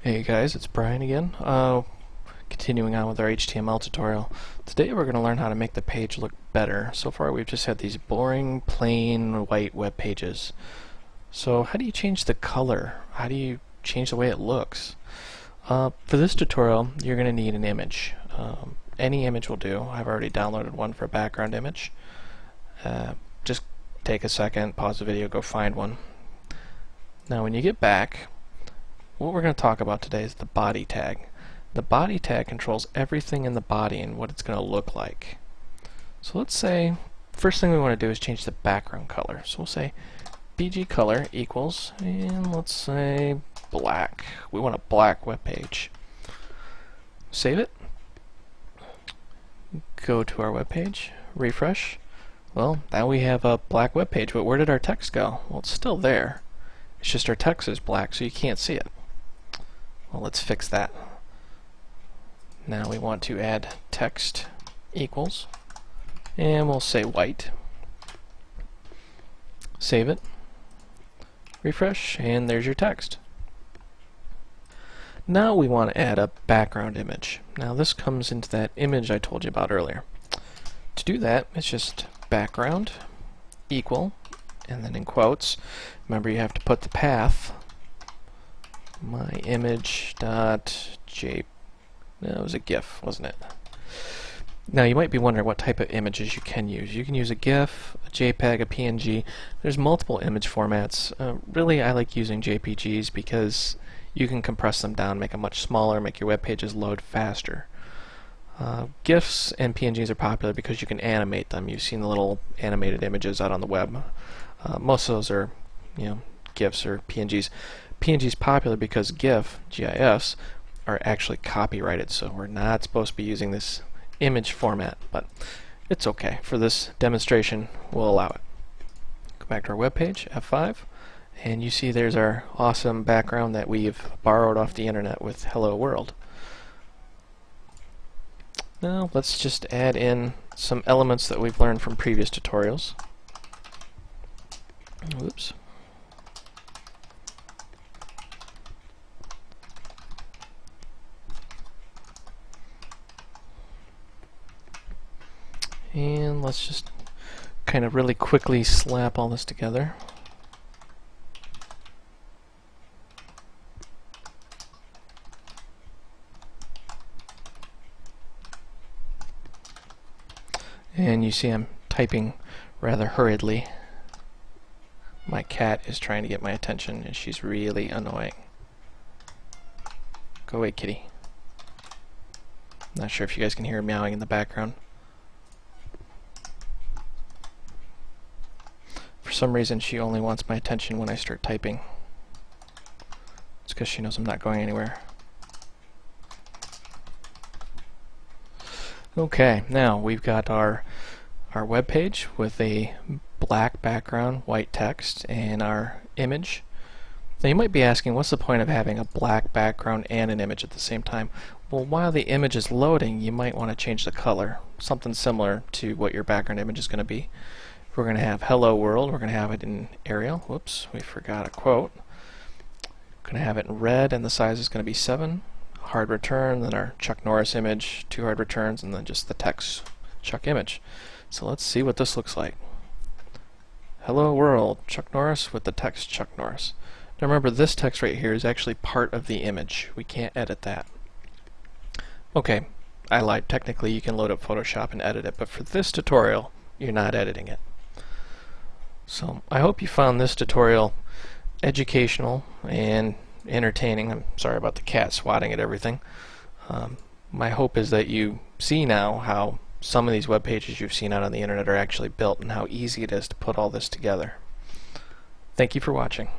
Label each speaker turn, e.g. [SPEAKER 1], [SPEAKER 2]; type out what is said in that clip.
[SPEAKER 1] Hey guys, it's Brian again. Continuing on with our HTML tutorial. Today we're going to learn how to make the page look better. So far we've just had these boring, plain, white web pages. So how do you change the color? How do you change the way it looks? For this tutorial you're going to need an image. Any image will do. I've already downloaded one for a background image. Just take a second, pause the video, go find one. Now when you get back, what we're going to talk about today is the body tag. The body tag controls everything in the body and what it's going to look like. So let's say, first thing we want to do is change the background color. So we'll say BG color equals, and let's say black. We want a black web page. Save it. Go to our web page, refresh. Well, now we have a black web page, but where did our text go? Well, it's still there. It's just our text is black, so you can't see it. Well, let's fix that. Now we want to add text equals, and we'll say white. Save it, refresh, and there's your text. Now we want to add a background image. Now this comes into that image I told you about earlier. To do that, it's just background equal, and then in quotes, remember you have to put the path my image dot j. No, it was a GIF, wasn't it? Now you might be wondering what type of images you can use. You can use a GIF, a JPEG, a PNG. There's multiple image formats. Really, I like using JPGs because you can compress them down, make them much smaller, make your web pages load faster. GIFs and PNGs are popular because you can animate them. You've seen the little animated images out on the web. Most of those are, GIFs or PNGs. PNG is popular because GIFs are actually copyrighted, so we're not supposed to be using this image format, but it's okay. For this demonstration, we'll allow it. Go back to our web page, F5, and you see there's our awesome background that we've borrowed off the internet with Hello World. Now let's just add in some elements that we've learned from previous tutorials. Oops. And let's just kind of really quickly slap all this together. And you see I'm typing rather hurriedly. My cat is trying to get my attention and she's really annoying. Go away, kitty. Not sure if you guys can hear her meowing in the background. For some reason she only wants my attention when I start typing. It's because she knows I'm not going anywhere. Okay, now we've got our web page with a black background, white text, and our image. Now you might be asking, what's the point of having a black background and an image at the same time? Well, while the image is loading, you might want to change the color. Something similar to what your background image is going to be. We're going to have Hello World. We're going to have it in Arial. Whoops, we forgot a quote. We're going to have it in red, and the size is going to be 7. Hard return, then our Chuck Norris image, 2 hard returns, and then just the text Chuck image. So let's see what this looks like. Hello World, Chuck Norris with the text Chuck Norris. Now remember, this text right here is actually part of the image. We can't edit that. Okay, I lied. Technically you can load up Photoshop and edit it, but for this tutorial you're not editing it. So I hope you found this tutorial educational and entertaining. I'm sorry about the cat swatting at everything. My hope is that you see now how some of these web pages you've seen out on the internet are actually built and how easy it is to put all this together. Thank you for watching.